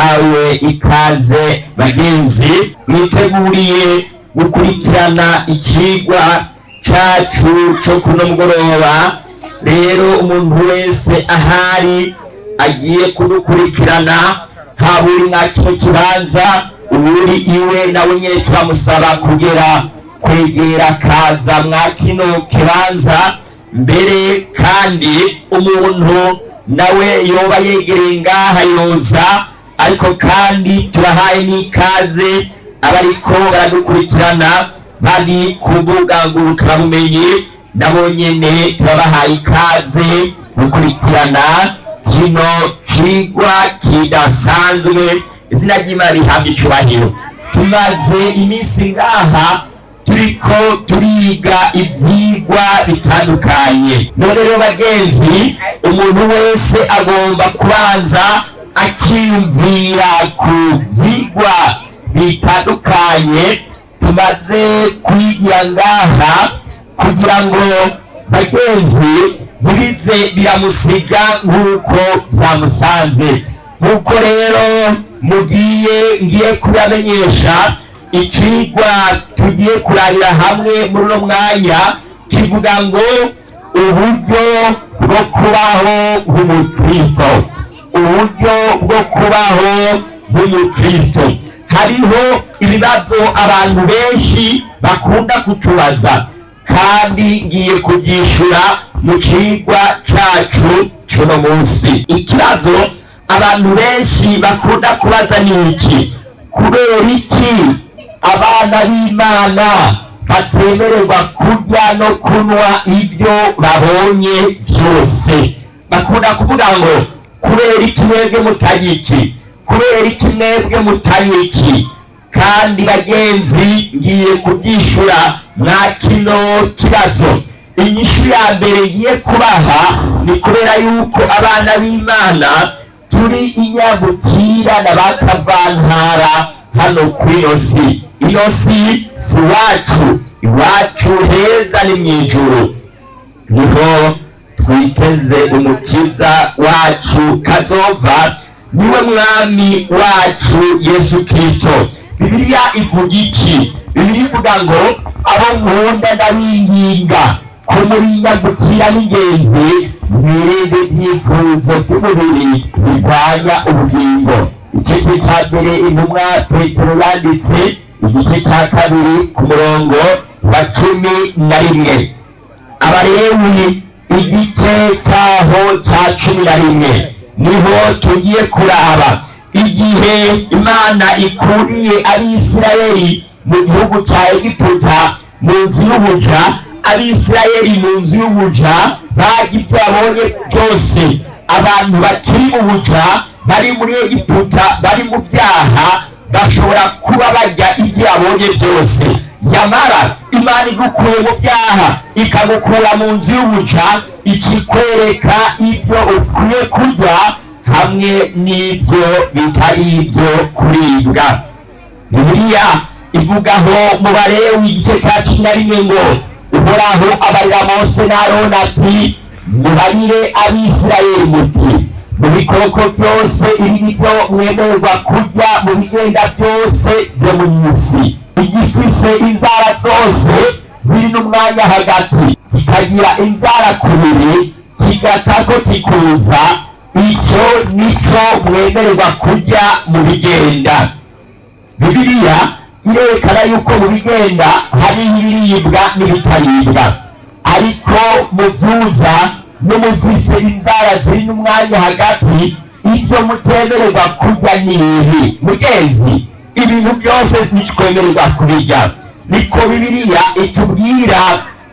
murahawe ikaze bagenzi mwiteguriye gukurikirana ikigwa cacu co kuno mugoroba. Rero umuntu wese ahari agiye kudukurikirana, haba uri mwa kino kibanza, uri iwe nawe nyene turamusaba kugera kwegera kaza mwa kino kibanza. Mbere kandi umuntu nawe yoba yegereye ngaha yoza, ariko kandi turahaye n'ikaze abariko baradukurikirana bari ku mbuga ngurukanabumenyi, nabo nyene turabahaye ikaze gukurikirana kino kigwa kidasanzwe. Izina ry'Imana rihabwe icubahiro. Tumaze iminsi ngaha turiko turiga ivyigwa bitandukanye. None rero bagenzi, umuntu wese agomba kubanza akiyumvira ku vyigwa bitandukanye tumaze kwigira ngaha, kugira ngo bagenzi ntibize biramusiga nk'uko byamusanze. Nk'uko rero ngiye kubamenyesha ikigwa tugiye kurabira hamwe muri uno mwanya, kivuga ngo uburyo bwo kubaho nk'umukristo. Uburyo bwo kubaho nk'umukristo. Hariho ibibazo abantu benshi bakunda kutubaza, kandi ngiye kubyishura mu kigwa cacu cuno munsi. Ikibazo abantu benshi bakunda kubaza ni iki: kubera iki abana b'Imana batemererwa kurya no kunywa ibyo babonye byose? Bakunda kuvuga ngo kubera iki mwebwe mutari iki, kubera iki mwebwe mutari iki? Kandi bagenzi ngiye kubyishura mwa kino kibazo. Inyishu ya mbere ngiye kubaha ni kubera yuko abana b'Imana turi inyabukira na bakavantara hano kuri ino si. Ino si si wacu, iwacu heza ni mw'ijuru, niho twiteze umukiza wacu kazova, niwe mwami wacu Yesu Kristo. Bibiliya ivuga iki? Bibiliya ivuga ngo abo nkunda ndabinginga ko muri nyagukira n'ingenzi mwirinde ibyifuzo by'umubiri birwanya ubugingo. Igice cya mbere intumwa Petero yanditse, igice cya kabiri ku murongo wa 11. Abalewi igice cyaho cya 11 niho tugiye kuraba igihe Imana ikuriye Abisirayeli mu gihugu cya Egiputa mu nzu y'ubuja. Abisirayeli mu nzu y'ubuja barya ibyo babonye byose. Abantu bakiri mu buja bari muri Egiputa bari mu byaha bashobora kuba barya ibyo babonye byose. Nyamara Imana igukuye mu byaha ikagukura mu nzu y'ubuja, ikikwereka ibyo ukwiye kurya hamwe n'ibyo bitari ibyo kuribwa. Bibiliya ivugaho mu Balewi igice cya 11 ngo Uhoraho abarira Mose na Aroni ati, mubarire Abisirayeli muti, mu bikoko byose ibi nibyo mwemererwa kurya mu bigenda byose byo mu isi. Igifise inzara zose ziri n'umwanya hagati, kikagira inzara kubiri, kigatako kikuza, icyo nico mwemererwa kurya mu bigenda. Bibiliya yerekana yuko mu bigenda hari ibiribwa n'ibitaribwa, ariko mu byuza no mu bifise inzara ziri n'umwanya hagati, ibyo mutemererwa kurya ni ibi. Mugenzi, ibintu byose ntitwemererwa kubirya. Niko Bibiliya itubwira.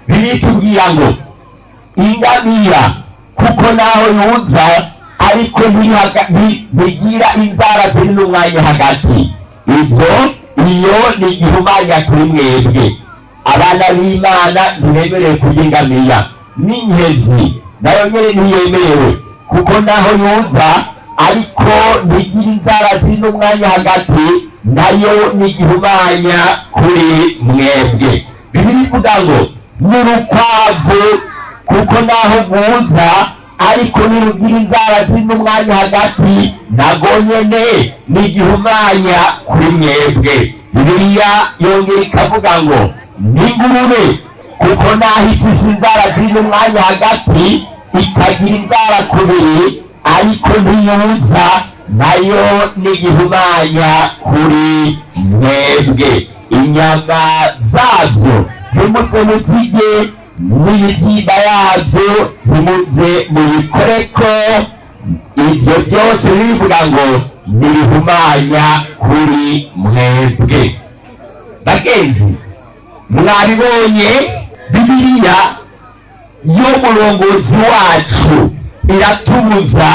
Bibiliya itubwira ngo ingamiya kuko naho yuza ariko ntigira inzara ziri n'umwanya hagati, iyo ni igihumanya kuri mwebwe. Abana b'Imana ntibemerewe kurya ingamiya. N'inkezi nayo nyene ntiyemerewe kuko naho yuza ariko ntigira inzara ziri n'umwanya hagati, nayo ni igihumanya kuri mwebwe. Bibiliya ivuga ngo n'urukwavu kuko naho rwuza ariko nirugira inzara ziri n'umwanya hagati nago nyene ni igihumanya kuri mwebwe. Bibiliya yongera ikavuga ngo n'ingurube kuko naho ifise inzara ziri n'umwanya hagati ikagira inzara kubiri ariko ntiyuza nayo ni igihumanya kuri mwebwe. Inyama zabyo ntimuze muzirye n'ibibyimba yabyo ntimuze muyikoreko, ibyo byose bivuga ngo nibihumanya kuri mwebwe. Bagenzi, mwabibonye Bibiliya y'umurongozi wacu iratubuza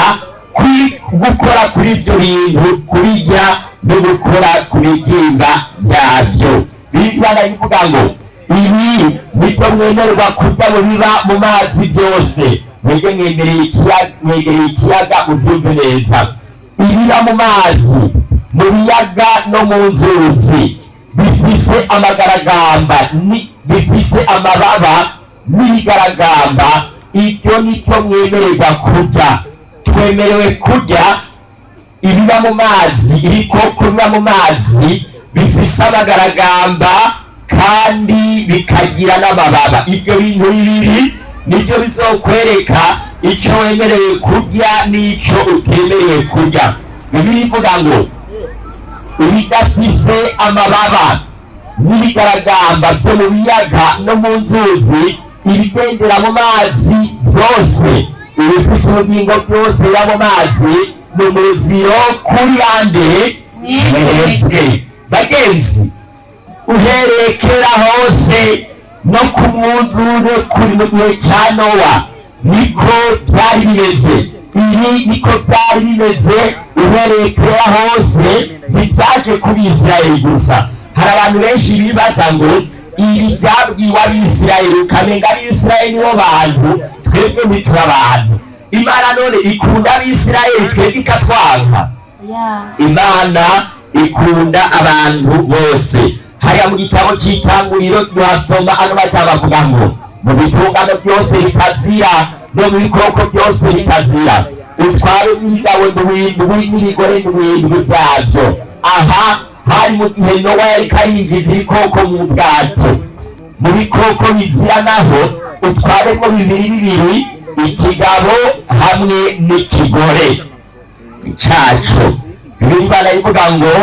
gukora kuri ibyo bintu, kubirya no gukora ku bibyimba byabyo. Bibiliya ivuga ngo ibi nibyo mwemererwa kurya mu biba mu mazi byose. Mwebwe mwegereye ikiyaga mubyumve neza. Ibiba mu mazi, mu biyaga no mu nzuzi bifise amagaragamba, bifise amababa n'ibigaragamba, ibyo nibyo mwemererwa kurya. Twemerewe kurya ibiba mu mazi, ibikoko biba mu mazi bifise amagaragamba kandi bikagira n'amababa. Ibyo bintu bibiri nibyo bizokwereka icyo wemerewe kurya n'icyo utemerewe kurya. Bibiliya ivuga ngo ibidafise amababa n'ibigaragamba byo mu biyaga no mu nzuzi, ibigendera mu mazi byose, ibifise ubugingo byose biba mu mazi, ni umuziro kuri ande mwebwe. Bagenzi, uhereye kera hose no ku mwuzure kuri mu gihe cya Nowa niko byari bimeze. Ibi niko byari bimeze uhereye kera hose, ntibyaje kuri Isirayeli gusa. Hari abantu benshi bibaza ngo ibi byabwiwe Abisirayeli, ukamenga Abisirayeli nibo bantu, twebwe ntituri abantu. Imana none ikunda Abisirayeli, twebwe ikatwanka? Imana ikunda abantu bose. Hariya mu gitabo cy'Itanguriro tuhasoma ano majambo avuga ngo mu bitungano byose bitazira no mu bikoko byose bitazira utware n'ibigabo ndwi n'ibigore ndwi byabyo. Aha hari mu gihe Nowa yariko arinjiza ibikoko mu bwato. Mu bikoko bizira naho utwaremo bibiri, ikigabo hamwe n'ikigore caco. Bibiliya ivuga ngo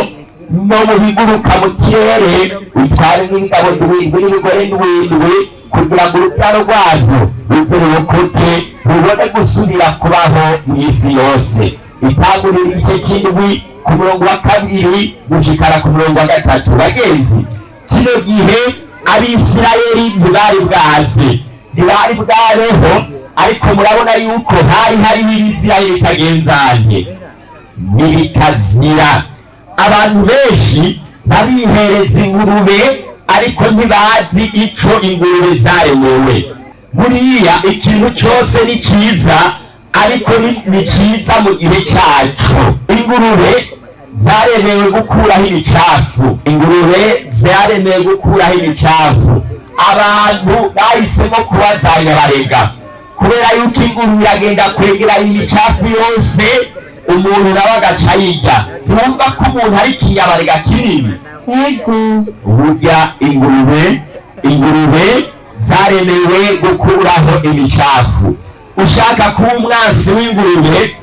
no mu biguruka mu kirere utware n'ibigabo ndwi n'ibigore ndwi, kugira ngo urubyaro rwabyo ruze rurokoke rubone gusubira kubaho mu isi yose. Itanguriro igice cy'indwi ku murongo wa 2 gushikara ku murongo wa 3. Bagenzi, kino gihe Abisirayeli ntibari bwabeho, ariko murabona yuko hari Ibisirayeli bitagenzanye n'ibitazira. Abantu benshi babihereza ingurube ariko ntibazi ico ingurube zaremewe. Buriya ikintu cyose ni cyiza, ariko ni cyiza mu gihe cyaco. Ingurube zaremewe gukuraho ibicafu. Abantu bahisemo kubazanya barega, kubera yuko ingurube iragenda kwegera imicafu yose, umuntu nawe agaca yirya. Ntumva ko umuntu ari ikinyabarega kinini? Burya ingurube zaremewe gukuraho imicafu. Ushaka kuba umwansi w'ingurube,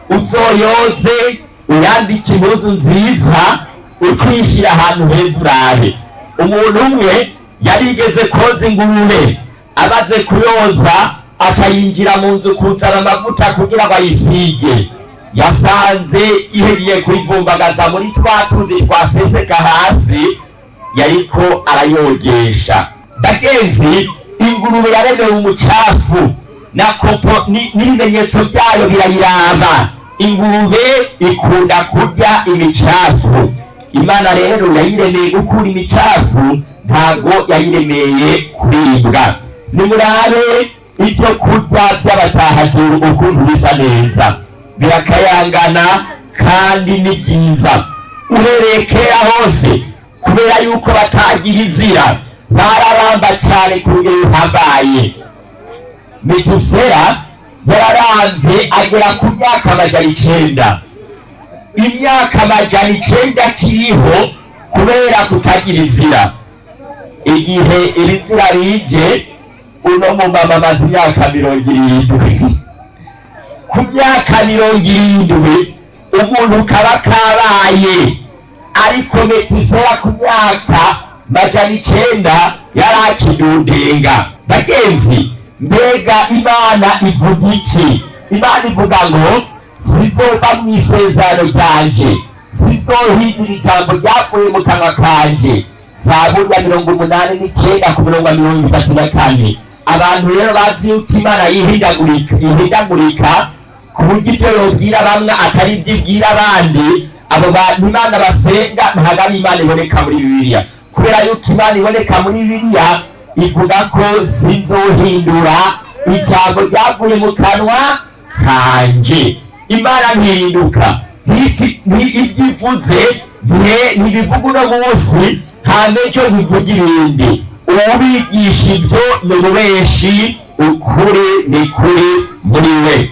uzoyoze, uyandike impuzu nziza, ukwishyira ahantu heza urabe. Umuntu umwe yarigeze koza ingurube, amaze kuyoza akayinjira mu nzu kuzana amavuta kugira ngo ayisige. Yasanze iheriye kuyivumbagaza muri twa tuzi twaseseka hasi, yariko arayogesha. Bagenzi, ingurube yaremewe umucafu, na kopo n'ibimenyetso byayo birayiramba. Ingurube ikunda kurya imicafu. Imana rero yayiremeye gukura imicafu, ntago yayiremeye kuribwa. Nimurabe ibyo kurya by'abatahajuru ukuntu bisa neza, birakayangana kandi ni byiza. Uhereye kera hose, kubera yuko batagira izira, bararamba cyane ku rugero ruhambaye. Metusera yararamvye agera ku myaka amajana 9. Imyaka amajana 9 kiriho kubera kutagira izira. Igihe iri zira rije, uno mumama amaze imyaka 70. Ku myaka 70 umuntu kaba kabaye, ariko Metusela ku myaka amajana 9 yarakidundenga. Bagenzi, mbega Imana ivuga iki? Imana ivuga ngo sizoba mw'isezerano ryanje, sizohindura ijambo ryavuye mu kanwa kanje. Zaburi ya 89 ku murongo wa 34. Abantu rero bazi yuko Imana yihindagurika ku buryo ivyo yobwira bamwe atari ivyo ibwira abandi. Abo bantu Imana basenga ntabwo ari Imana iboneka muri Bibiliya, kubera yuko Imana iboneka muri Bibiliya ivuga ko sinzohindura ijambo ryavuye mu kanwa kanje. Imana ntihinduka, ivyivuze ntibivuga uno munsi hame cyo bivuga ibindi. Ubigisha ibyo ni ububeshi, ukuri ni kuri muri we.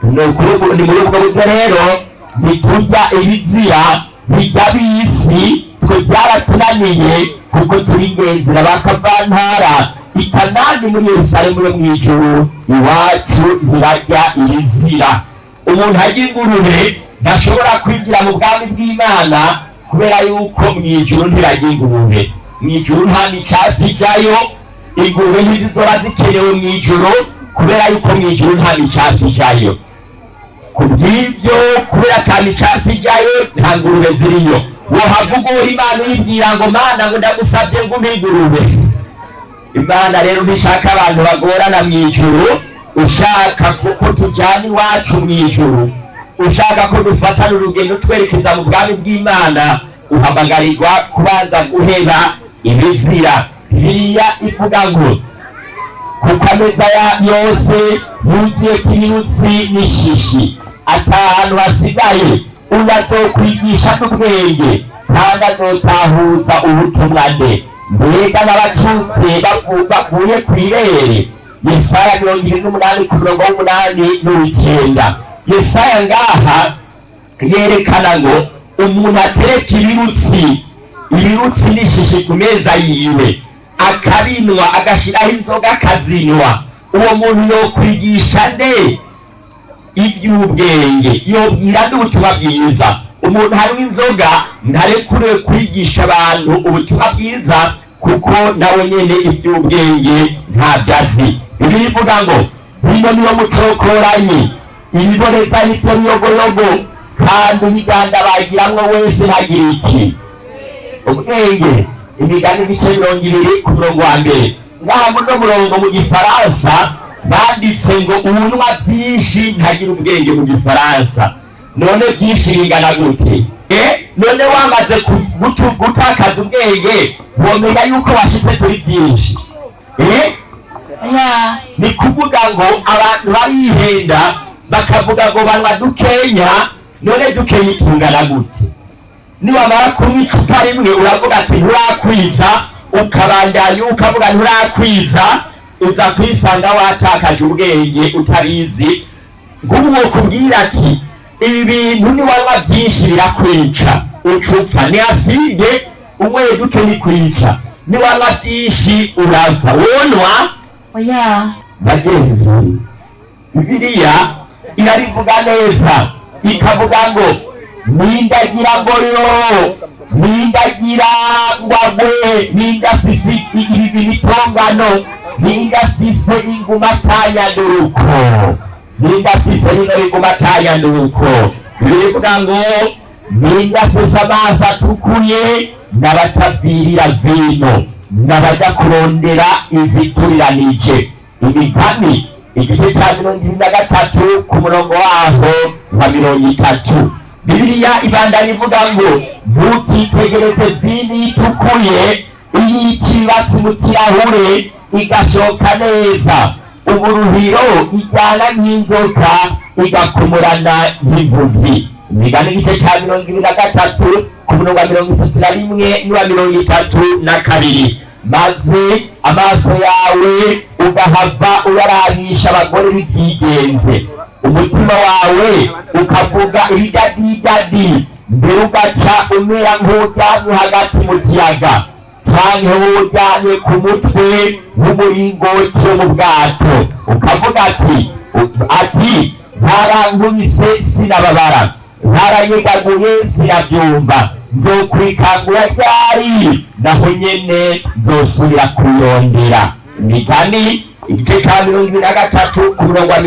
Ni muri ubwo buryo rero ntiturya ibizira bijya bisi, twe byaratunaniye kuko turi ingenzira bakavantara. I Kanani muri Yerusalemu yo mw'ijuru iwacu ntirarya ibizira. Umuntu arya ingurube ntashobora kwinjira mu bwami bw'Imana kubera yuko mw'ijuru ntirarya ingurube. Mw'ijuru nta micafu ijyayo, ingurube ntizizoba zikenewe mw'ijuru kubera yuko mw'ijuru nta micafu ijyayo. Kubw'ibyo, kubera ata micafu ijyayo, nta ngurube ziriyo. Wohavuga uri Imana uyibwira ngo Mana ngo ndagusabye ngo umpe ingurube. Imana rero ntishaka abantu bagorana mw'ijuru. Ushaka kuko tujyana iwacu mw'ijuru, ushaka ko dufatana urugendo twerekeza mu bwami bw'Imana, uhamagarirwa kubanza guheba ibizira. Bibiliya ivuga ngo kuko ameza yose yuzuyeko ibirutsi n'ishishi, atahantu hasigaye uzokwigisha n'ubwenge kandi azotahuza ubutumwa nde. Mbega n'abacutse bavuye kw'irere. Yesaya 28 ku murongo w'8-9. Yesaya ngaha yerekana ngo umuntu atereka ibirutsi n'ishishi ku meza yiwe, akabinwa, agashiraho inzoga akazinwa. Uwo muntu yokwigisha nde iby'ubwenge? Yobwira n'ubutumwa bwiza. Umuntu hanywa inzoga ntarekuriwe kwigisha abantu ubutumwa bwiza, kuko nawe nyene iby'ubwenge ntabyazi. Bibiliya ivuga ngo bino niyo mucokoranyi, ibiboneza nibyo biyogoyogo, kandi imiganda bagiramwo wese ntagira iki ubwenge. Imigani ibice 20 ku murongo wa mbere. Ngaha muno murongo mu Gifaransa banditse ngo umunwa vyinshi ntagira ubwenge mu Gifaransa. None vyinshi bingana gute? None wamaze gutakaza ubwenge womenya yuko washitse kuri vyinshi. Ni kuvuga ngo abantu barihenda bakavuga ngo banywa dukenya. None dukenya tungana gute? Niwamara kunywa icupa rimwe uravuga ati nturakwiza, ukabandanya ukavuga nturakwiza, uza kwisanga watakaje ubwenge utabizi. Ngubwo kubwira ati ibi bintu niwanywa byinshi birakwica, ucupfa. Ni aside umwe duke ni kwica, niwanywa byinshi urapfa. Wonwa oya. Bagenzi, Bibiliya irarivuga neza ikavuga ngo nindagira ngoyo, nindagira ngwagwe, nindafise ibitongano, nindafise ingumatanya-nduruko, nindafise ingumatanya-nduruko. Bivuga ngo nindafise amaso atukuye, n'abatavirira vino, n'abaja kurondera izituriranije. Imigani igice cya 23 ku murongo waho wa 30. Bibiliya ibandanya ivuga ngo ntukitegereze vino itukuye iy'ikibatsi mu kirahure igashoka neza, uburuhiro ijyana nk'inzoka igakumurana nk'imvuvi. Imigani igice cya 23 ku murongo wa 31 n'uwa 32. maze amaso yawe ugahava uyarabisha abagore b'ibyigenze, umutima wawe ukavuga ibidadidadi, mbere ugaca umera nk'uryamye hagati mu kiyaga canke w'uryamye ku mutwe w'umuringoti wo mu bwato, ukavuga ati ntarankubise sinababara, ntaranyegaguye sinabyumva, nzokwikangura ryari naho nyene nzosubira kuyondera. Imigani igice ca 23 ku murongo wa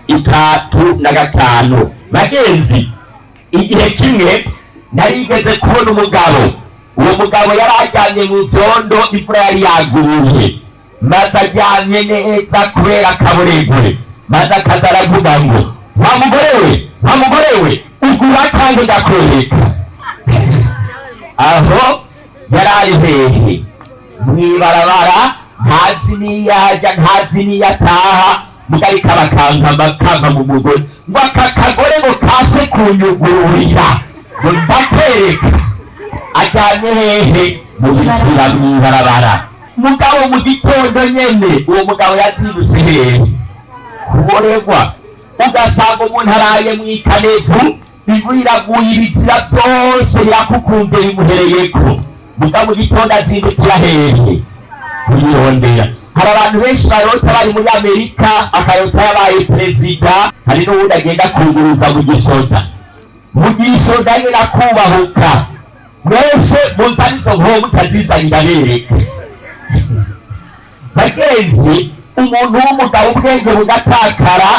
35. Bagenzi, igihe kimwe narigeze kubona umugabo, uwo mugabo yari ajyanye mu vyondo, imvura yari yaguye, maze ajyanye neza kubera akaburegure, maze akaza aravuga ngo wa mugore we ugura canke ndakwereka. Aho yari hehe mw'ibarabara, ntazi niyaja ntazi niyataha, mugari kava mu mugore ngo aka kagore ngo kase kunyugururira ngo ndakwereka. Ajyanye hehe mu bizira mw'ibarabara. Mugabo mu gitondo nyene uwo mugabo yazindutse hehe kuboregwa, ugasanga umuntu araye mw'ikanevu, imvura iraguye, ibizira byose birakukunze bimuhereyeko. Mugabo mu gitondo azindukira hehe kuyirondera. Hari abantu benshi barota bari muri Amerika, akarota yabaye perezida, hari n'uwundi agenda kuguruza mu gisoda nyine akubahuka. Mwese muzana izo nkuru mutazizanye ndabereka. Bagenzi, umuntu w'umugabo ubwenge bugatakara,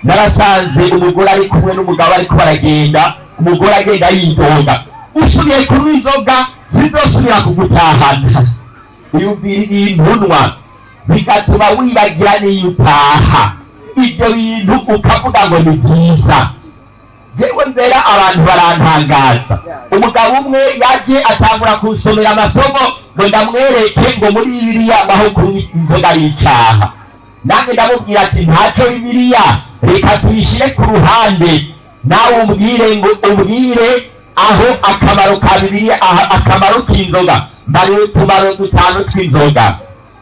narasanze umugore ari kumwe n'umugabo ariko baragenda, umugore agenda yidoga, usubiye kunywa inzoga zizosubira kugutahana. Uyumvira ibintunwa bigatuma wibagira n'iyo utaha, ibyo bintu ukavuga ngo ni byiza. Yewe mbera abantu barantangaza. Umugabo umwe yaje atangura kunsomera amasomo ngo ndamwereke ngo muri Bibiliya aho kunywa inzoga ari icaha. Nange ndamubwira ati ntacyo Bibiliya, reka tuyishire ku ruhande, nawe umbwire aho akamaro ka Bibiliya, akamaro k'inzoga, mbari utumaro 5 tw'inzoga.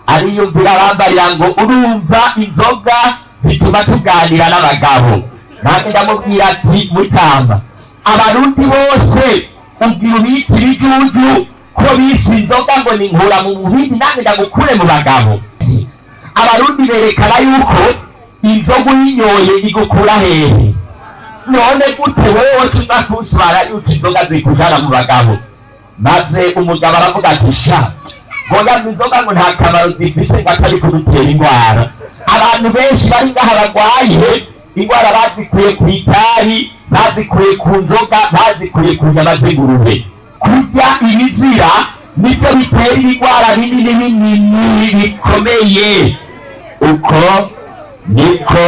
Ariyumvira arambarira ngo urumva inzoga zituma tuganira n'abagabo. Nange ndamubwira ati mutamba, abarundi bose ubwira ubita ibijuju ko bise inzoga ngo ni nkura mu mubiri, nange ndagukure mu bagabo. Abarundi berekana yuko inzoga uyinyoye igukura hehe. None gute wewe tuza kuswara yuko inzoga zikujana mu bagabo? Maze umugabo aravuga ati sha, ngoga inzoga ngo nta kamaro zifise ngo atari kudutera indwara. Abantu benshi bari ngaha bagwaye indwara bazikuye ku itabi, bazikuye ku nzoga, bazikuye ku nyama z'ingurube. Kurya ibizira nivyo bitera indwara binini bikomeye. Uko niko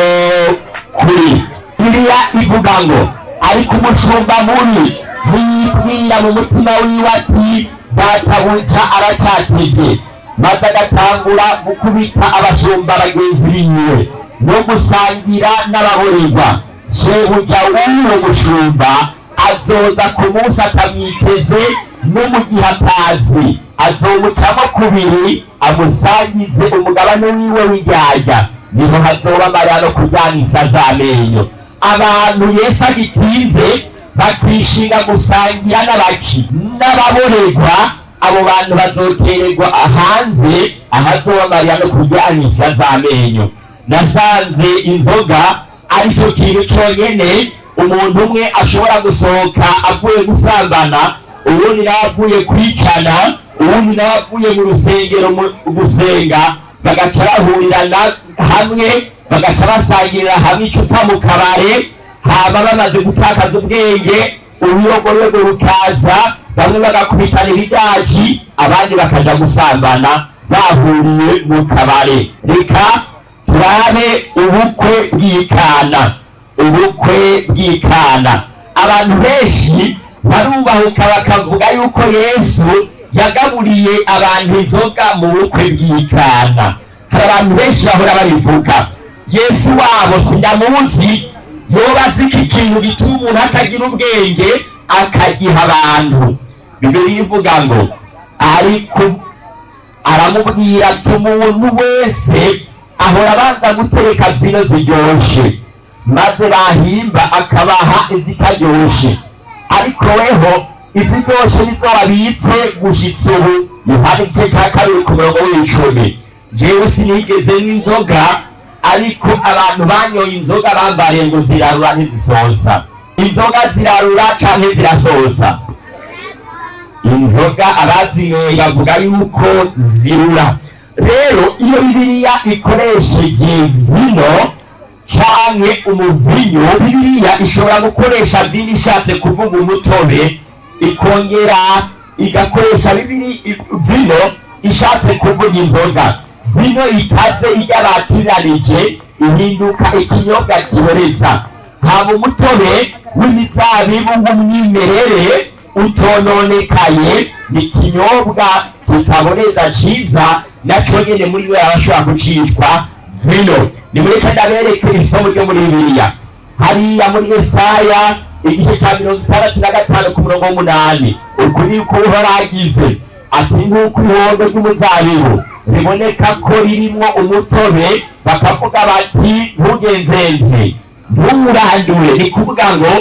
kuri. Bibiliya ivuga ngo ariko umushumba mubi yibwira mu mutima wiwe ati databuja aracyatege, maze agatangura gukubita abashumba bagenzi biwe no gusangira n'ababorerwa. Shebuja w'uwo mushumba azoza ku munsi atamwiteze, no mu gihe atazi azomucamo kubiri amusangize umugabane wiwe w'iryarya, niho hazoba amarira no kuryanisa z'amenyo. Abantu Yesu agitinze bakishinga gusangira n'ababorerwa, abo bantu bazotererwa hanze ahazoba amarira no kuryanisa z'amenyo. Nasanze inzoga aricyo kintu cyonyene umuntu umwe ashobora gusohoka avuye gusambana, ubundi nawe avuye kwicana, ubundi nawe avuye mu rusengero gusenga, bagaca bahurirana hamwe, bagaca basangirira hamwe icupa mu kabare, haba bamaze gutakaza ubwenge, uruyogoyogo rukaza, bamwe bagakubitana ibidaji, abandi bakaja gusambana bahuriye mu kabare. Reka turabe ubukwe bw'ikana. Ubukwe bw'ikana, abantu benshi barubahuka bakavuga yuko Yesu yagaburiye abantu inzoga mu bukwe bw'ikana. Hari abantu benshi bahora babivuga. Yesu wabo sindamuzi, yoba azi iki kintu gituma umuntu atagira ubwenge akagiha abantu. Bibiliya ivuga ngo aramubwira ati umuntu wese ahora abanza gutereka vino ziryoshe maze bahimba akabaha izitaryoshe, ariko weho iziryoshe nizo wabitse gushitsa ubu. Yohana igice cya kabiri ku murongo w'icumi. Jewe sinigeze n'inzoga, ariko abantu banyoye inzoga bambariye ngo zirarura ntizisoza. Inzoga zirarura canke zirasoza? Inzoga abazinyoye bavuga yuko zirura. Rero iyo Bibiliya ikoresheje vino canke umuvinyo, Bibiliya ishobora gukoresha vino ishatse kuvuga umutobe, ikongera igakoresha vino ishatse kuvuga inzoga. Vino itaze iyo bakiriranije ihinduka ikinyobwa kiboreza. Haba umutobe w'imizabibu w'umwimerere utononekaye, ni ikinyobwa kitaboreza ciza, naco nyene muri we abashobora kucitwa vino. Nimureke ndabereke isomo ryo muri Bibiliya hariya muri Yesaya igice cya 65 ku murongo w'8. Uku niko Uhoraho agize ati, nk'uko ihondo ry'umuzabibu riboneka ko ririmwo umutobe, bakavuga bati ntugenzenze nturandure. Ni kuvuga ngo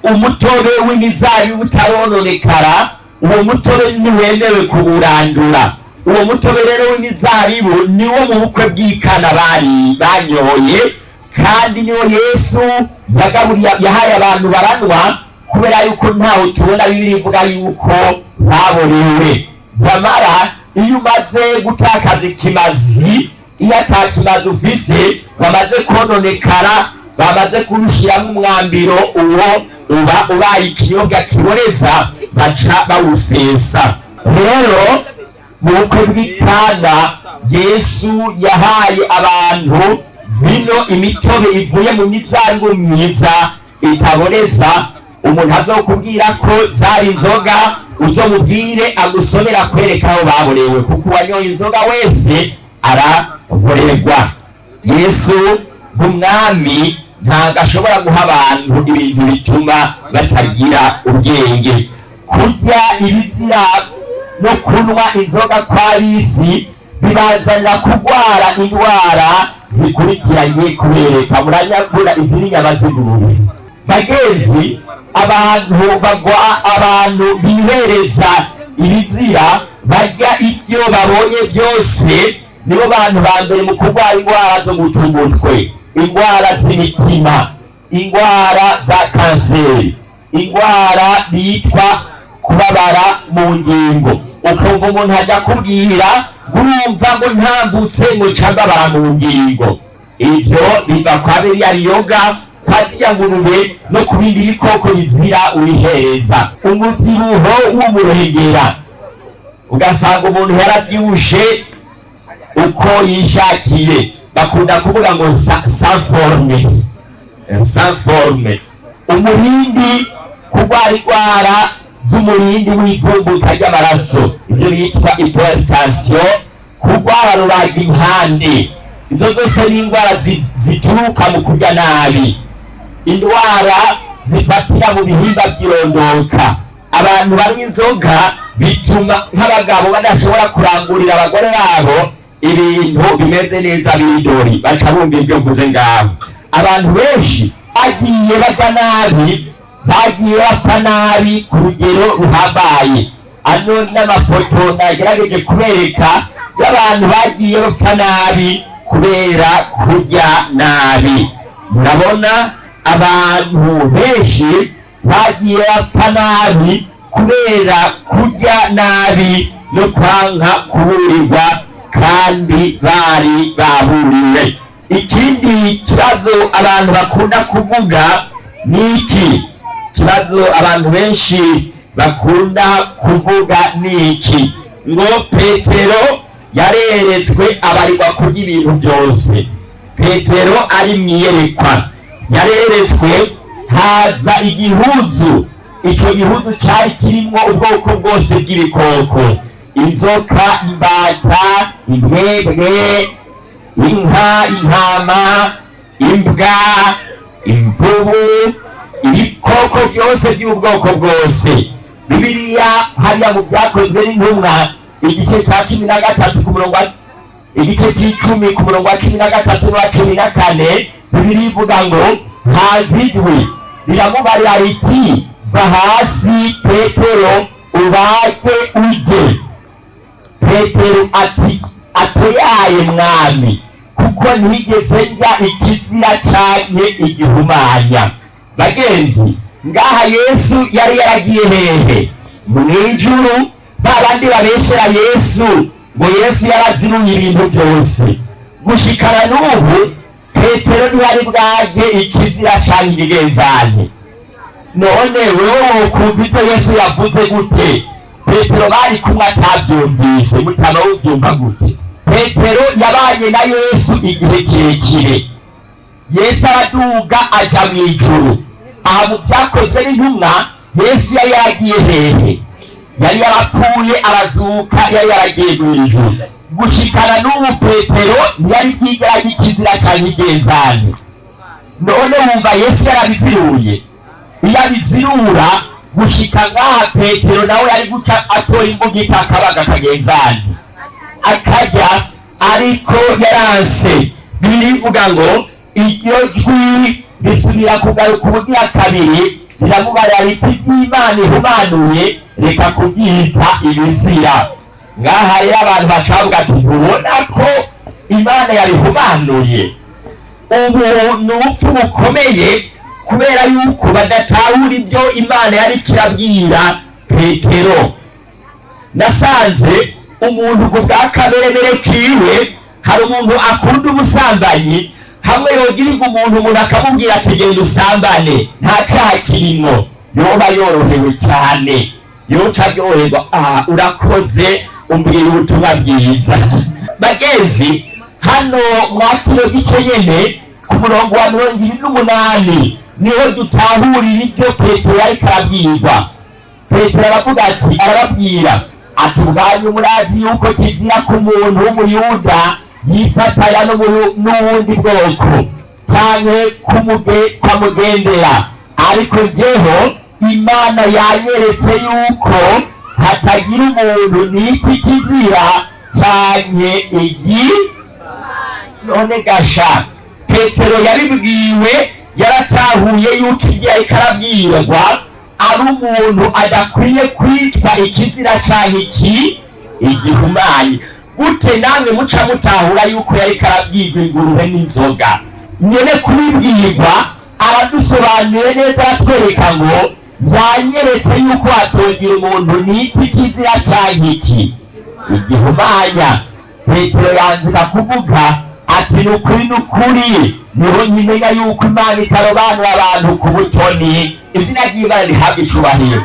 umutobe w'imizabibu utarononekara, uwo mutobe ntiwemewe kuwurandura. Uwo mutobe rero w'imizabibu niwo mu bukwe bw'Ikana bari banyoye, kandi niwo Yesu yahaye abantu baranywa, kubera yuko ntawe tubona Bibiliya ivuga yuko baborewe. Nyamara iyo umaze gutakaza ikimazi, iyo ata kimazi ufise, bamaze kononekara, bamaze kurushiramwo umwambiro, uwo uba ubaye ikinyobwa kiboreza, baca bawusesa. Rero mu bukwe bw'Ikana Yesu yahaye abantu vino, imitobe ivuye mu mizabibu myiza itaboreza. Umuntu azokubwira ko zari inzoga, uzomubwire agusomera kwereka aho baborewe, kuko uwanyoye inzoga wese araborerwa. Yesu nk'umwami ntabwo ashobora guha abantu ibintu bituma batagira ubwenge. Kurya ibizira no kunywa inzoga kw'ab'isi bibazanira kurwara indwara zikurikiranye kubereka. Muranyagura izindi nyama z'ingurube. Bagenzi, abantu bihereza ibizira, barya ibyo babonye byose, nibo bantu ba mbere mu kurwara indwara zo guca umutwe, indwara z'imitima, indwara za kanseri, indwara bitwa kubabara mu ngingo. Ukumva umuntu ajya kubwira urumva ngo ntambutse ngo cambabara mu ngingo. Ivyo biva kwa biriya biyoga, kwa zirya ngurube no ku bindi bikoko bizira ubihereza. Umubyibuho w'umurengera, ugasanga umuntu yaravyibushe uko yishakiye, bakunda kuvuga ngo sans forme. Umurindi, kurwara indwara z'umurindi w'ivumbuka ry'amaraso, ibyo bitwa hypertension, kurwara rubagimpande. Izo zose ni indwara zituruka mu kurya nabi, indwara zifatira mu bihimba by'irondoka. Abantu banywa inzoga bituma nk'abagabo badashobora kurangurira abagore babo ibintu bimeze neza b'idori, baca bumva ibyo mvuze ngaho. Abantu benshi bagiye barya nabi, bagiye bapfa nabi ku rugero ruhambaye. Ano n'amafoto nagerageje kubereka y'abantu bagiye bapfa nabi kubera kurya nabi. Murabona abantu benshi bagiye bapfa nabi kubera kurya nabi no kwanka kuburirwa, kandi bari baburiwe. Ikindi kibazo abantu bakunda kuvuga niki, kibazo abantu benshi bakunda kuvuga niki, ngo Petero yareretswe abarirwa kurya ibintu byose. Petero ari mwiyerekwa, yareretswe haza igihuzu. Icyo gihuzu cyari kirimo ubwoko bwose bw'ibikoko: inzoka, imbata, imbwebwe, inka, intama, imbwa, imvubu, ibikoko byose by'ubwoko bwose. Bibiliya hariya mu Byakozwe n'Intumwa igice cya 13 ku murongo igice cy'icumi ku murongo wa 13 n'uwa 14 Bibiliya ivuga ngo ntazijwi riramubarira riti va hasi Petero ubage ujye. Petero ati atoyaye mwami, kuko ntigeze ndya ikizira canke igihumanya. Bagenzi, ngaha Yesu yari yaragiye hehe? Mwijuru. Babandi babeshera Yesu ngo Yesu yaraziruye ibintu byose. Gushikana n'ubu Petero ntiyari bwage ikizira canke igigenzanye. None wewe kumva Yesu yavuze gute? Petero bari kumwe atabyumvise, mutama ubyumva gute? Petero yabanye na Yesu igihe kirekire. Yesu araduga aja mwijuru. Aha mu Byakozwe n'Intumwa Yesu yari yaragiye hehe? Yari yarapfuye arazuka, yari yaragiye mwijuru. Gushikana n'ubu Petero ntiyari bwigera ikizira canke igenzanye. None wumva Yesu yarabiziruye. Iyo abizirura gushika ngaha Petero nawe yari guca atora imbugita akabaga kagenzanye akarya, ariko yaranse. Bibiliya ivuga ngo iryo jwi risubira kugaruka ubugira kabiri, riramubarira riti iby'Imana ihumanuye reka kubyita ibizira. Ngaha rero abantu bacavuga ati ubona ko Imana yabihumanuye. Ubu ni ubupfu bukomeye, kubera yuko badatahura ibyo Imana yari kirabwira Petero. Nasanze umuntu ku bwa kaberemere kiwe, hari umuntu akunda ubusambanyi, hamwe yogirirwa umuntu akamubwira ati genda usambane, nta cyaha kirimo, yoba yorohewe cyane, yoca aryoherwa, urakoze umbwira ubutumwa bwiza. Bagenzi, hano mwakiro gice nyene ku murongo wa 28 niho dutahurira ibyo Petero yari karabwirwa. Petero aravuga ati, arababwira ati ubwanyu murazi yuko kizira ku muntu w'umuyuda yifatanya n'ubundi bwoko canke kamugendera, ariko jeho Imana yanyeretse yuko hatagira umuntu n'iki kizira canke igi. None gasha Petero yaribwiwe, yaratahuye yuko ibyo yari karabwirwa ari umuntu adakwiye kwitwa ikizira canke igihumanye. Gute namwe muca mutahura yuko yari karabwirwa ingurube n'inzoga? Nyene kubibwirwa aradusobanuriye neza, atwereka ngo yanyeretse yuko hatogira umuntu n'iki kizira canke igihumanya. Petero yanzika kuvuga ati nukuri niho nyimenya yuko Imana itarobanura abantu ku butoni, izina ry'Imana rihabwa icubahiro.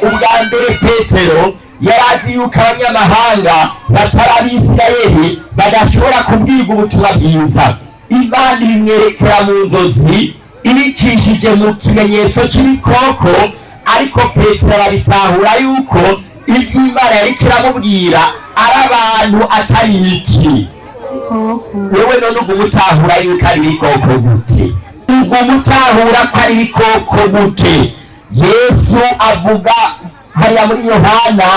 Ubwa mbere Petero yarazi yuko abanyamahanga batari Abisirayeli badashobora kubwirwa ubutumwa bwiza. Imana ibimwerekera mu nzozi ibicishije mu kimenyetso c'ibikoko, ariko Petero arabitahura yuko ibyo Imana yari kiramubwira ari abantu atari iki. Wewe none ubwo mutahura yuko ari ibikoko gute? Ubwo mutahura ko ari ibikoko gute? Yesu avuga hariya muri Yohana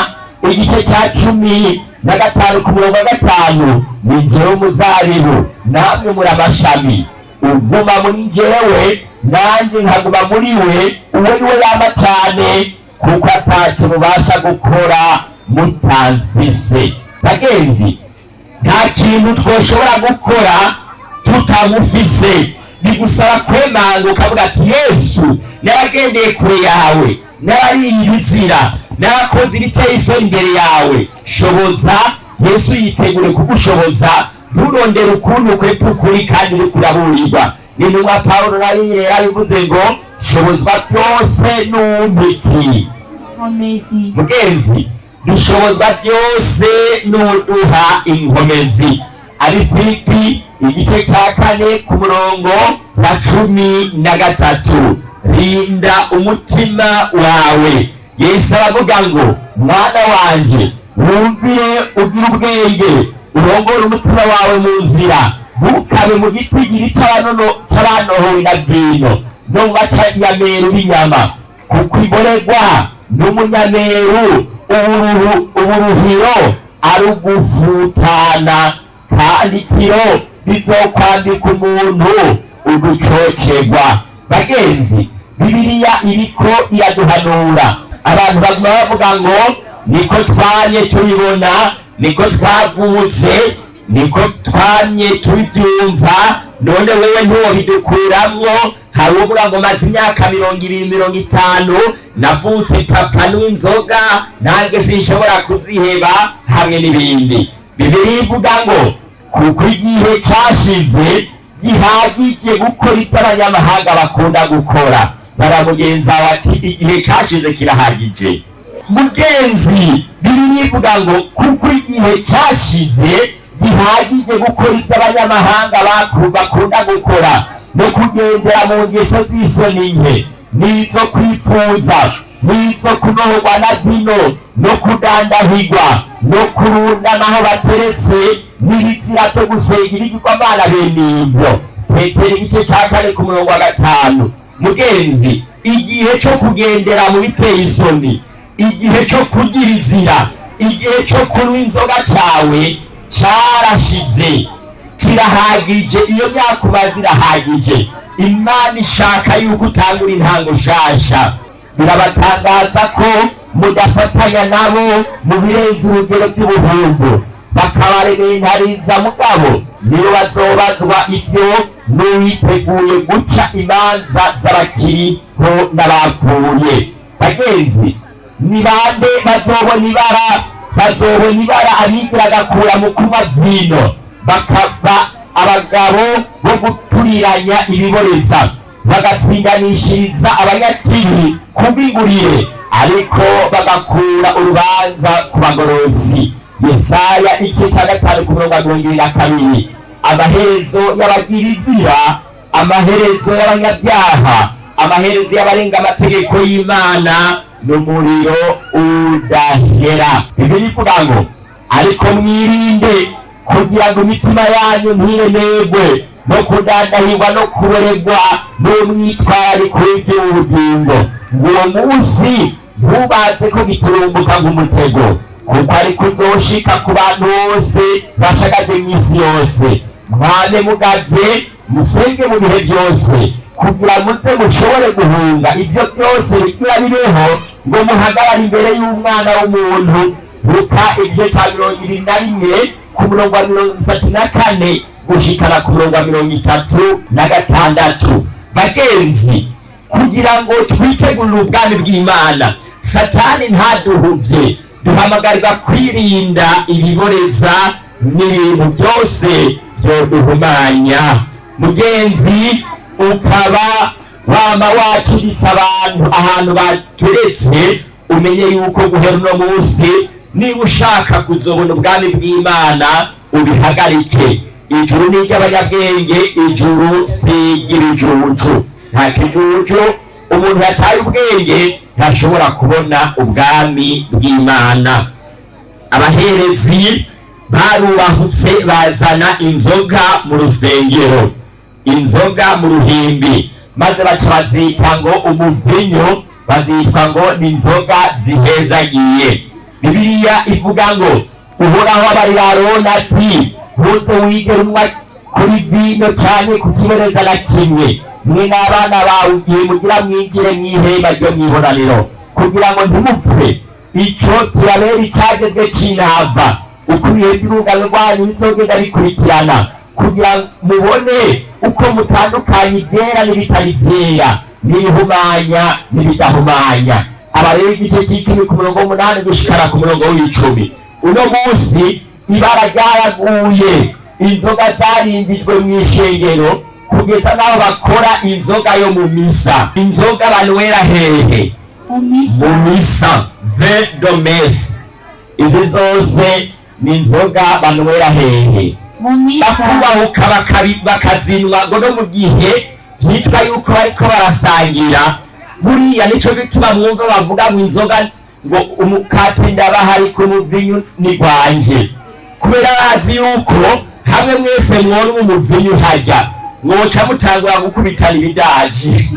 igice cya 15 ku murongo wa 5, ni jewe umuzabibu namwe muri amashami, uguma muri njyewe nanjye nkaguma muri we, uwe niwe yama cyane, kuko ataco mubasha gukora mutamfise. Bagenzi, nta kintu twoshobora gukora tutamufise. Bigusaba kwemanga ukavuga ati Yesu, naragendeye kure yawe, narariye ibizira, narakoze ibiteye isoni imbere yawe, shoboza. Yesu yitegure kugushoboza, nturondere ukuntu ukwepa ukuri kandi uriko uraburirwa. N'intumwa Pawulo nayo yarabivuze ngo shobozwa byose n'umpiki. Mugenzi, dushobozwa byose n'uduha inkomezi. Ari Filipi igice cya 4 ku murongo wa 13, rinda umutima wawe. Yesu aravuga ngo mwana wanje, wumvire ugira ubwenge, urongore umutima wawe mu nzira, ntukabe mu gitigiri cy'abanohowe na vino no mu bacanyameru b'inyama, kuko iboregwa n'umunyameru uburuhiro ari ugufutana, kandi tiro rizokwambika umuntu ugucocerwa. Bagenzi, Bibiliya iriko iraduhanura. Abantu baguma bavuga ngo niko twanye tubibona, niko twavutse, niko twanye tubyumva, none wewe ntiwobidukuramwo. Hari ubura ngo maze imyaka 20-50 navutse papa n'inzoga, nange sinshobora kuziheba, hamwe n'ibindi. Bibiliya ivuga ngo kuko igihe cyashize gihagije gukora ibyo abanyamahanga bakunda gukora. Baramugenza bati igihe cyashize kirahagije. Mugenzi, Bibiliya ivuga ngo kuko igihe cyashize gihagije gukora ibyo abanyamahanga bakunda gukora, no kugendera mu ngeso z'isoni nke, n'izo kwifuza, n'izo kunohorwa na vino, no kudandahirwa, no kurundana aho bateretse, n'ibizira byo gusenga ibigirwamana bene ibyo. Petero igice cya 4:5. Mugenzi, igihe cyo kugendera mu biteye isoni, igihe cyo kugira izira, igihe cyo kunywa inzoga cyawe cyarashize, kirahagije. Iyo myaka umaze irahagije. Imana ishaka yuko utangura intango nshasha. Birabatangaza ko mudafatanya nabo mu birenze urugero by'ubuhumbu, bakabarementariza mugabo nibo bazobazwa ibyo n'uwiteguye guca imanza z'abakiriho n'abapfuye. Bagenzi, ni bande bazobona ibara? Bazobona ibara abigira agakura mu kunywa vino, bakaba abagabo bo guturiranya ibiboreza, bagatsindanishiriza abanyakibi kubigurire, ariko bagakura urubanza ku bagorozi. Yesaya igice cya 5:22. Amaherezo y'abagira izira, amaherezo y'abanyabyaha, amaherezo y'abarenga amategeko y'Imana n'umuriro udahera. Bibiliya ivuga ngo ariko mwirinde kugira ngo imitima yanyu ntiremerwe no kudandahirwa no kuboregwa n'umwitwarariko w'iby'ubugingo, ngo uwo munsi ntubaze ko giturumbuka nk'umutego, kuko ariko uzoshika ku bantu bose bashagaje mw'isi yose. Mwame mugavye, musenge mu bihe byose, kugira muze mushobore guhunga ibyo byose bigira bibeho, ngo muhagarare imbere y'Umwana w'umuntu. Luka igice cya 21:34 gushikana ku 36. Bagenzi, kugira ngo twitegurire ubwami bw'Imana, Satani ntaduhuvye. Duhamagarirwa kwirinda ibiboreza n'ibintu byose byoduhumanya. Mugenzi, ukaba wama wakiritse abantu ahantu baturetse, umenye yuko guhera uno munsi, niba ushaka kuzobona ubwami bw'Imana, ubihagarike. Ijuru ni iry'abanyabwenge, ijuru si iry'ibijuju. Nta kijuju, umuntu yataye ubwenge ntashobora kubona ubwami bw'Imana. Abaherezi barubahutse bazana inzoga mu rusengero, inzoga mu ruhimbi, maze baca bazita ngo umuvinyu, bazitwa ngo ni inzoga zihezagiye. Bibiliya ivuga ngo Uhoraho abarira Aroni ati ntuze wigere unywa kuri vino cyane ku kiboreza na kimwe, mwe n'abana bawe igihe mugira mwinjire mw'ihema ryo mw'ibonaniro, kugira ngo ntimupfe. Icyo kirabera icyagezwe cy'inava, uko ibihe by'urungano rwanyu bizogenda bikurikirana, kugira mubone uko mutandukanye ibyera n'ibitari byera, n'ibihumanya n'ibidahumanya. Abareba igice cy'icumi ku 8 gushikana ku 10. Uno munsi ibara ryaraguye, inzoga zarindijwe mw'ishengero, kugeza n'aho bakora inzoga yo mu misa. Inzoga banywera hehe? Mu misa, vin de messe. Izi zose ni inzoga banywera hehe? Bakubahuka bakazinwa ngo no mu gihe hitwa yuko bariko barasangira. Buriya nico gituma mwumva bavuga ngo inzoga ngo umukate ndabaha ariko umuvinyu ni gwanje, kubera bazi yuko hamwe mwese mwona umuvinyu hajya mwoca mutangura gukubitana ibidaji.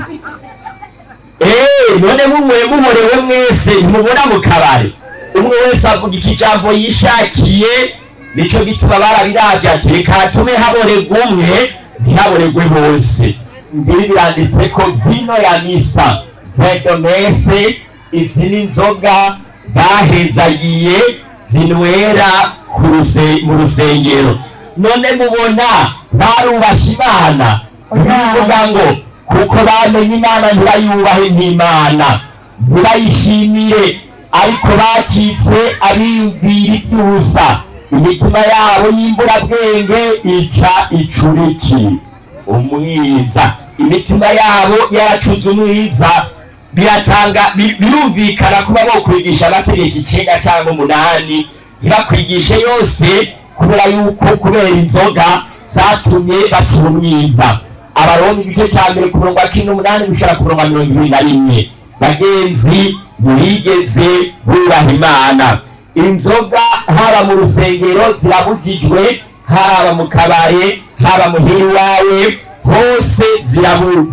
None mumurewe mwese ntimubona mu kabari. umwe wese avuga ikijambo yishakiye. Nico gituma barabiravye ati reka hatume haborerwa umwe ntihaborerwe bose. Mbiri biranditse ko vino ya misa vedomese, izi ni inzoga bahezagiye zinwera mu rusengero. None mubona barubasha Imana, bivuga ngo kuko bamenye Imana ntibayubahe nk'Imana, ntibayishimire, ariko bacitse abiyumvira iby'ubusa. Imitima yabo y'imburabwenge ica icuriki umwiza. Imitima yabo yaracuze umwiza. Birumvikana kuba bokwigisha amategeko 9 cyangwa 8 ntibakwigishe yose, kubera yuko kubera inzoga zatumye bacura umwiza. Abaroma igice cya mbere ku murongo wa 18 gushika ku murongo wa 21. Bagenzi, ntibigeze bubaha Imana. Inzoga haba mu rusengero zirabujijwe, haba mu kabare, haba muhira iwawe, hose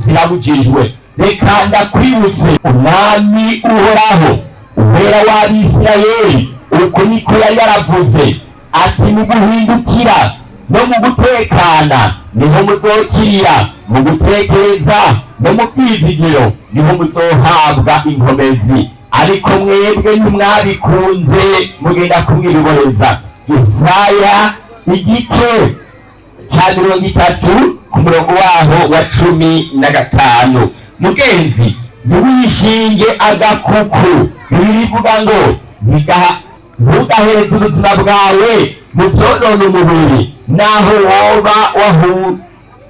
zirabujijwe. Reka ndakwibutse umwami uhoraho, uwera w'Abisirayeli, uko niko yari yaravuze ati mu guhindukira no mu gutekana niho muzokirira, mu gutekereza no mu kwizigiro niho muzohabwa inkomezi. Ariko mwebwe ntimwabikunze, mugenda kumwiboreza. Yesaya igice cya 30 ku murongo waho wa 15. Mugenzi, ntiwishinge agakuku. Bivuga ngo ntugahereze ubuzima bwawe mu byonona umubiri, naho woba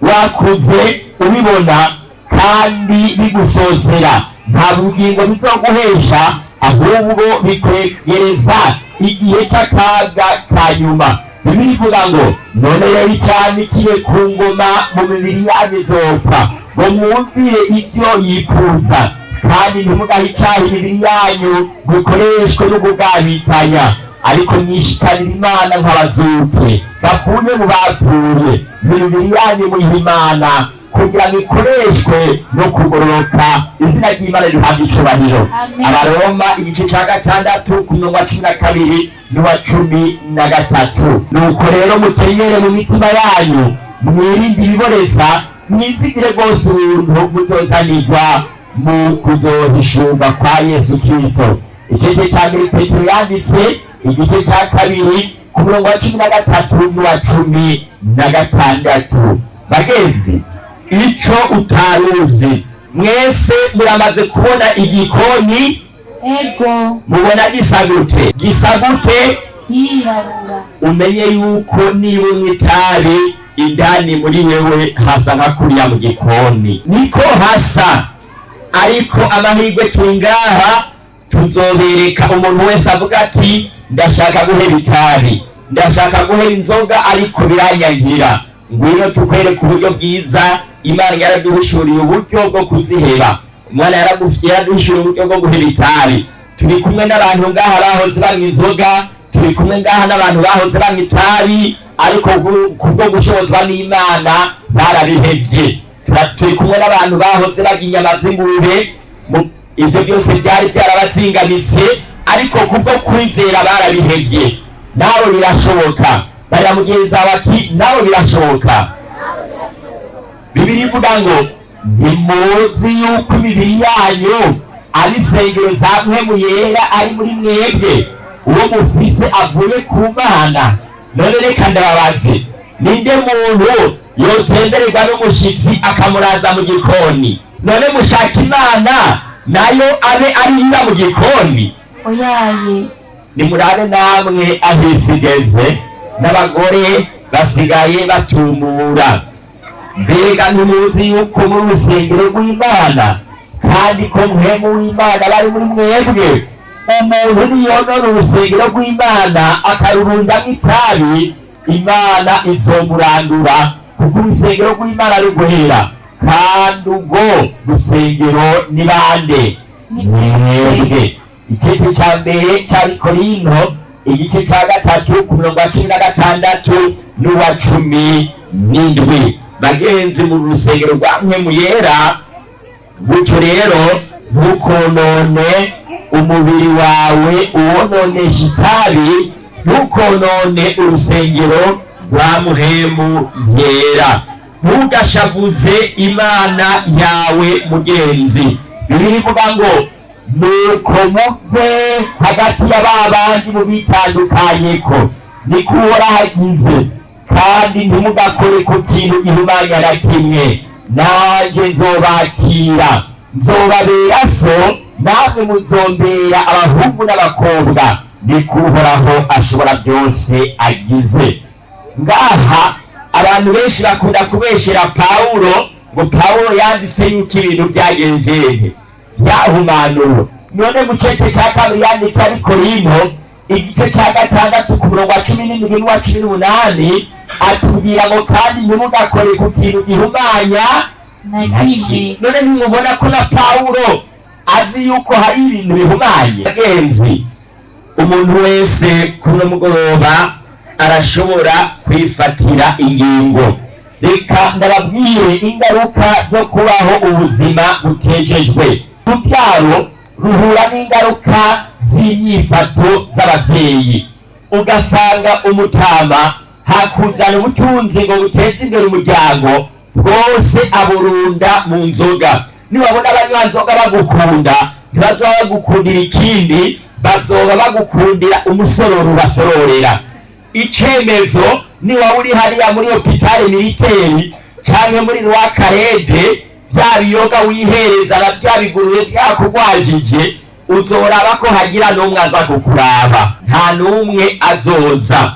wakuze ubibona kandi bigusozera. Nta bugingo bizoguhesha, ahubwo bikwegereza igihe cy'akaga ka nyuma. Bibiliya ivuga ngo none rero icyanikiye ku ngoma mu mibiri yanyu izopfa, ngo mwumvire ibyo yifuza, kandi ntimugahe icyaha imibiri yanyu gukoreshwe n'ubugabitanya, ariko mwishikanira Imana nk'abazuke bavuye mu bapfuye. Imibiri yanyu muyihe Imana kugira ngo ikoreshwe no kugororoka. Izina ry'Imana rihabwa icubahiro. Abaroma igice cya 6 ku murongo wa 12 n'uwa 13. Nuko rero mukenyere mu mitima yanyu, mwirinde ibiboreza, mwizigire rwose ubuntu muzozanirwa mu kuzohishurwa kwa Yesu Kristo. Igice cya mbere Petero yanditse igice cya 2 ku murongo wa 13 n'uwa 16. Bagenzi, ico utaruzi, mwese muramaze kubona igikoni. Ego. Mubona gisa gute? Yirabura. Umenye yuko niba mwitabi indani muri wewe hasa nka kuriya mu gikoni, niko hasa. Ariko amahirwe tungaha tuzobereka umuntu wese avuga ati ndashaka guhera itabi, ndashaka guhera inzoga, ariko biranyangira. Ngwino tukwereka uburyo bwiza. Imana yaraduhishuriye uburyo bwo kuziheba. Umwana yaraduhishuriye uburyo bwo guhera itabi. Turi kumwe n'abantu ngaha bahoze banywa inzoga, turi kumwe ngaha n'abantu bahoze banywa itabi, ariko kubwo gushobozwa n'Imana barabihevye. Turi kumwe n'abantu bahoze barya inyama z'ingurube, ivyo byose byari byarabazingamitse, ariko kubwo kwizera barabihevye. Nawe birashoboka. Baramugeza bati nawe birashoboka. Bibiliya ivuga ngo ntimuzi yuko imibiri yanyu ari insengero za mpwemu yera ari muri mwebwe, uwo mufise avuye ku Mana. None reka ndababaze, ninde muntu yotembererwa n'umushitsi akamuraza mu gikoni? None mushaka Imana nayo abe ariya mu gikoni? Oyaye. Nimurabe namwe aho isigeze, n'abagore basigaye batumura. Mbega ntimuzi yuko muri urusengero rw'Imana, kandi ko mpwemu w'Imana bari muri mwebwe? Umuntu niyonona urusengero rw'Imana akarurundamo itabi, Imana izomurandura, kuko urusengero rw'Imana ruguhera. Kandi ubwo rusengero ni bande? Mwebwe. Igice cya mbere cya Korinto igice cya 3 ku murongo wa 16 n'uwa 17. Bagenzi, mu rusengero rwa mpwemu yera, gutyo rero ntukonone umubiri wawe uwononesha itabi, ntukonone urusengero rwa muhemu yera. Ntugashavuze Imana yawe mugenzi. Bibiliya ivuga ngo nuko muve hagati ya ba bandi mubitandukanyeko, niko Uhoraho agize, kandi ntimugakore ku kintu gihumanya na kimwe. Nanjye nzobakira, nzobabera so, namwe muzombera abahungu n'abakobwa, niko Uhoraho ashobora byose agize. Ngaha abantu benshi bakunda kubeshera Pawulo ngo Pawulo yanditse yuko ibintu byagenjeje byahumanuwe. None mu gice cya kabiri yandika ari Korinto igice cya 6 ku murongo wa 17 n'uwa 18 atubwira ngo kandi ntimugakore ku kintu gihumanya na kimwe. None ntimubona ko na Pawulo azi yuko hari ibintu bihumanye? Bagenzi, umuntu wese kuno mugoroba arashobora kwifatira ingingo. Reka ndababwire ingaruka zo kubaho ubuzima butejejwe. Urubyaro ruhura n'ingaruka z'inyifato z'ababyeyi. Ugasanga umutama hakuzana ubutunzi ngo buteze imbere umuryango, bwose aburunda mu nzoga. Niwabona abanyanzoga bagukunda, ntibazoba bagukundira ikindi, bazoba bagukundira umusororo basororera. Icemezo niba uri hariya muri hopitali militeri canke muri Rwakarede, vya biyoga wihereza na vya bigurube vyakugwajije, uzoraba ko hagira n'umwe aza kukuraba, nta n'umwe azoza.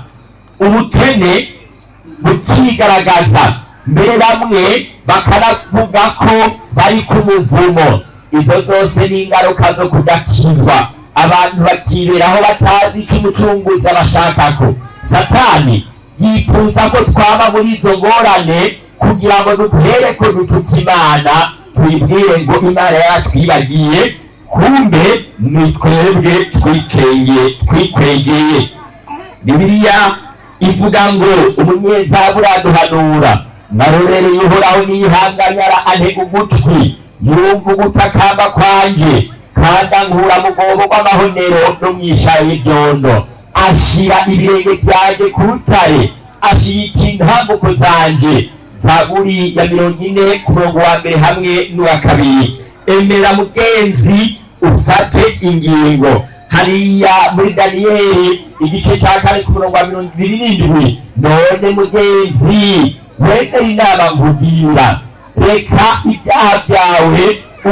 Ubukene bukigaragaza, mbere bamwe bakanavuga ko bari ku muvumo. Izo zose ni ingaruka zo kudakizwa. Abantu bakiberaho batazi icyo umucunguzi abashakako. Satani yifuza ko twaba muri izo ngorane kugira ngo duhere ko dutuka Imana, tuyibwire ngo Imana yatwibagiye, kumbe ni twebwe twikwegeye. Bibiliya ivuga ngo umunyezaburi aduhanura, narorereye Uhoraho nihanganyara antega ugutwi, yumva ugutakamba kwanje, kandi ankura mu rwobo rw'amahonero no mw'ishara y'ibyondo. Ashira ibirenge byanjye ku rutare, ashika intambuko zanje. Zaburi ya 40 ku murongo wa mbere hamwe n'uwa kabiri. Emera mugenzi ufate ingingo. Hariya muri Daniyeli igice cya 4 ku murongo wa 27, none mugenzi wemera inama nkubwira, reka ibyaha byawe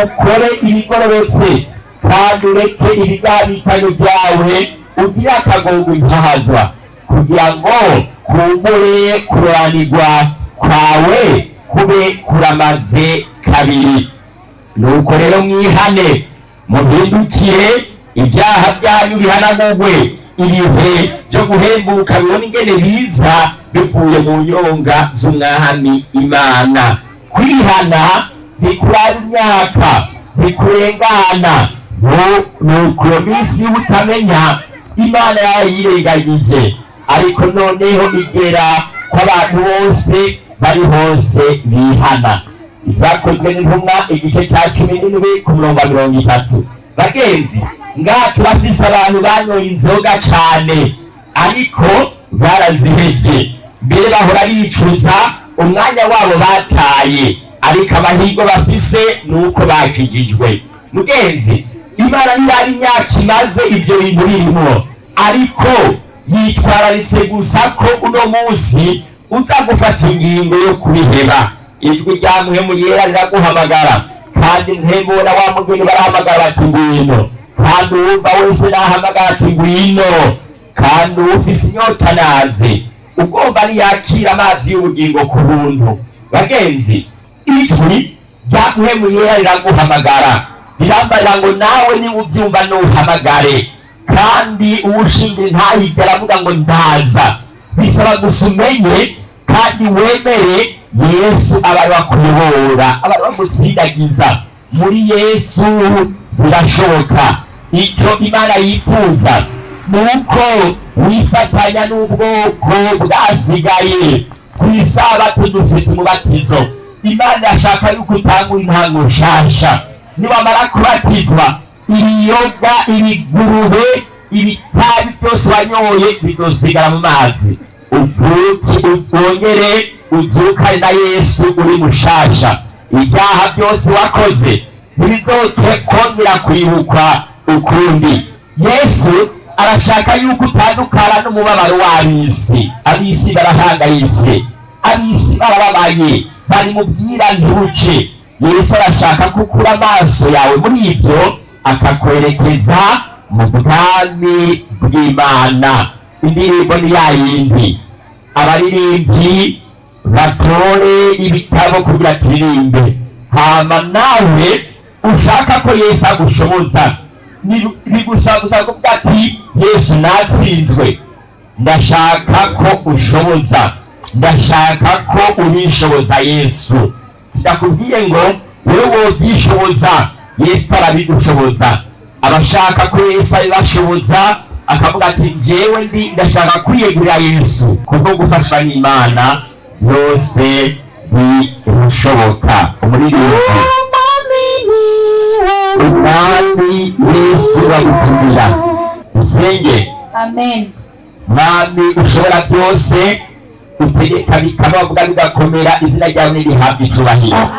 ukore ibigororotse, kandi ureke ibigabitanyo byawe, ugira akagongo intahazwa, kugira ngo kumbure kuroranirwa kwawe kube kuramaze kabiri. Nuko rero mwihane, muhindukire, ibyaha byanyu bihanagurwe, ibihe byo guhembuka bibona ingene biza bivuye mu nyonga z'Umwami Imana. Kwihana bikurara imyaka, bikurengana. Nuko minsi y'ubutamenya Imana yayirengagije, ariko noneho igera kw'abantu bose bari hose bihana. Ibyakozwe n'intumwa igice cya 17 ku murongo wa 30. Bagenzi, ngaha turafise abantu banyoye inzoga cane, ariko barazihevye, mbere bahora bicuza umwanya wabo bataye, ariko amahirwe bafise nuko bakijijwe. Mugenzi, Imana ntiyari imyaka imaze ibyo bintu birimo, ariko yitwararitse gusa ko uno munsi uza gufata ingingo yo kubiheba. Ijwi rya muhemu yera riraguhamagara, kandi ntembona wa mugeni barahamagara bati ngwino, kandi uwumva wese nahamagara ati ngwino, kandi ufise inyota naze. Ugomba niyakira amazi y'ubugingo ku buntu. Bagenzi, ijwi rya muhemu yera riraguhamagara, rirambarira ngo nawe ni ubyumva nuhamagare, kandi uwushinga ntahigera avuga ngo ndaza. Bisaba gusa umenye kandi wemere Yesu abari bakuyobora, abari bagutsindagiza. Muri Yesu birashoboka. Icyo Imana yifuza nuko wifatanya n'ubwoko bwasigaye. Ku isabato dufite umubatizo. Imana yashaka yuko utangura intango nshasha. Niwamara kubatizwa ibiyoga, ibigurube, ibitabi byose wanyoye bizosigara mu mazi. Wongere uzukane na Yesu uri mushasha. Ibyaha byose wakoze ntibizokongera kwibukwa ukundi. Yesu arashaka yuko utandukana n'umubabaro w'ab'isi. Ab'isi barahangayitse, ab'isi barababaye, bari mu bwiranduke. Yesu arashaka ko ukura amaso yawe muri ibyo akakwerekeza mu bwami bw'Imana. Indirimbo ni ya yindi, abaririmbyi batore ibitabo kugira turirimbe. Hama nawe ushaka ko Yesu agushoboza, bigusaba kuvuga ati Yesu natsinzwe, ndashaka ko ushoboza, ndashaka ko ubishoboza Yesu. Sidakubwiye ngo wewe wobyishoboza, Yesu arabigushoboza. Abashaka ko Yesu abibashoboza akavuga ati njyewe ndashaka kwiyegurira Yesu, kuko gufashwa n'Imana yose birashoboka. Umuririmbyi umwami Yesu bagutumira usenge. Amen. Mwami ushobora byose, utegeka bikaba vuga bigakomera, izina ryawe nirihabwa icubahiro.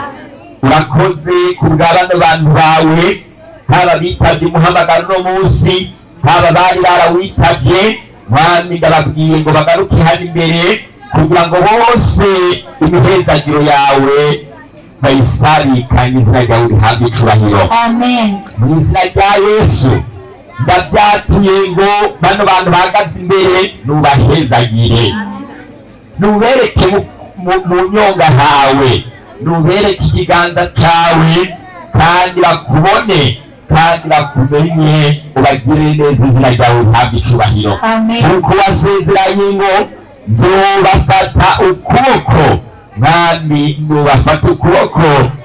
Urakoze kubwa bano bantu bawe, haba bitavye umuhamagaro no munsi, haba bari barawitavye. Mwami ndababwiye ngo bagaruke hano imbere kugira ngo bose imihezagiro yawe bayisabikanye, izina ryawe rihabwe icubahiro. Amen. Mu izina rya Yesu ndabyatuye ngo bano bantu bahagaze imbere nubahezagire, nubereke mu nyonga hawe, nubereke ikiganza cyawe, kandi bakubone kandi bakumenye, ubagirire neza, izina ryawe rihabwe icubahiro. Kuko wasezeranye ngo nzobafata ukuboko. Mwami nubafata ukuboko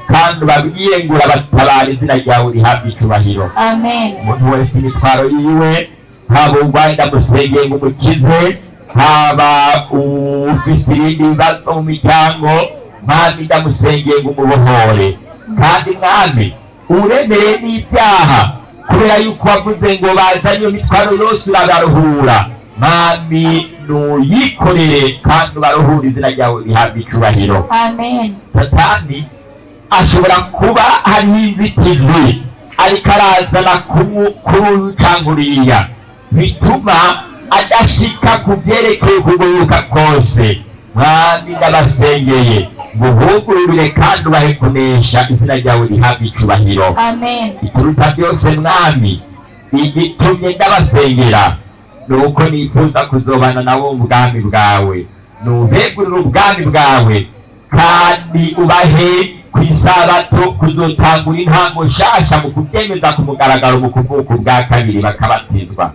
kandi ubabwiye ngo urabatabara, izina ryawe rihabwe icubahiro. Amen. Umuntu wese imitwaro yiwe, haba urwaye ndamusengeye ngo umukize, haba ufise ibindi bibazo mu miryango, Mwami ndamusengeye ngo umubohore. Kandi Mwami uremere n'ibyaha, kubera yuko wavuze ngo bazanye iyo mitwaro yose urabaruhura. Mwami nuyikorere kandi ubaruhure, izina ryawe rihabwe icubahiro. Amen. Satani ashobora kuba hariho inzitizi ariko arazana kurucanguriya, bituma adashika ku byerekeye kugoboka kose. Mwami ndabasengeye ngo uhugurure kandi ubahe kunesha, izina ryawe rihabwe icubahiro. Amen. Ituruta byose Mwami, igitumye ndabasengera nuko nifuza kuzobana nabo mu bwami bwawe. Nubegurire ubwami bwawe kandi ubahe ku isabato kuzotangura intango nshasha mu kubyemeza ku mugaragaro mu kuvuka ubwa kabiri bakabatizwa.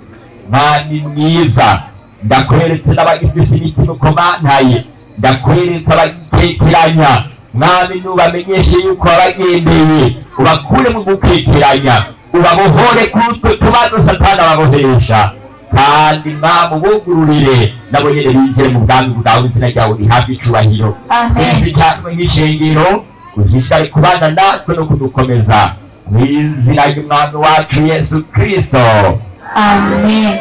Mwami mwiza, ndakweretse n'abagifise imitima ukomantaye, ndakweretse abagikekeranya. Mwami nubamenyeshe yuko wabagendeye, ubakure mu gukekeranya, ubabohore kuri utwo tubazo Satani ababohesha. Kandi Mwami ubugururire nabo nyene binjire mu bwami bwawe, izina ryawe rihabwe icubahiro. Twese cyane nk'ishengero ujishare kubana natwe no kudukomeza, mu izina ry'Umwami wacu Yesu Kristo. Amen.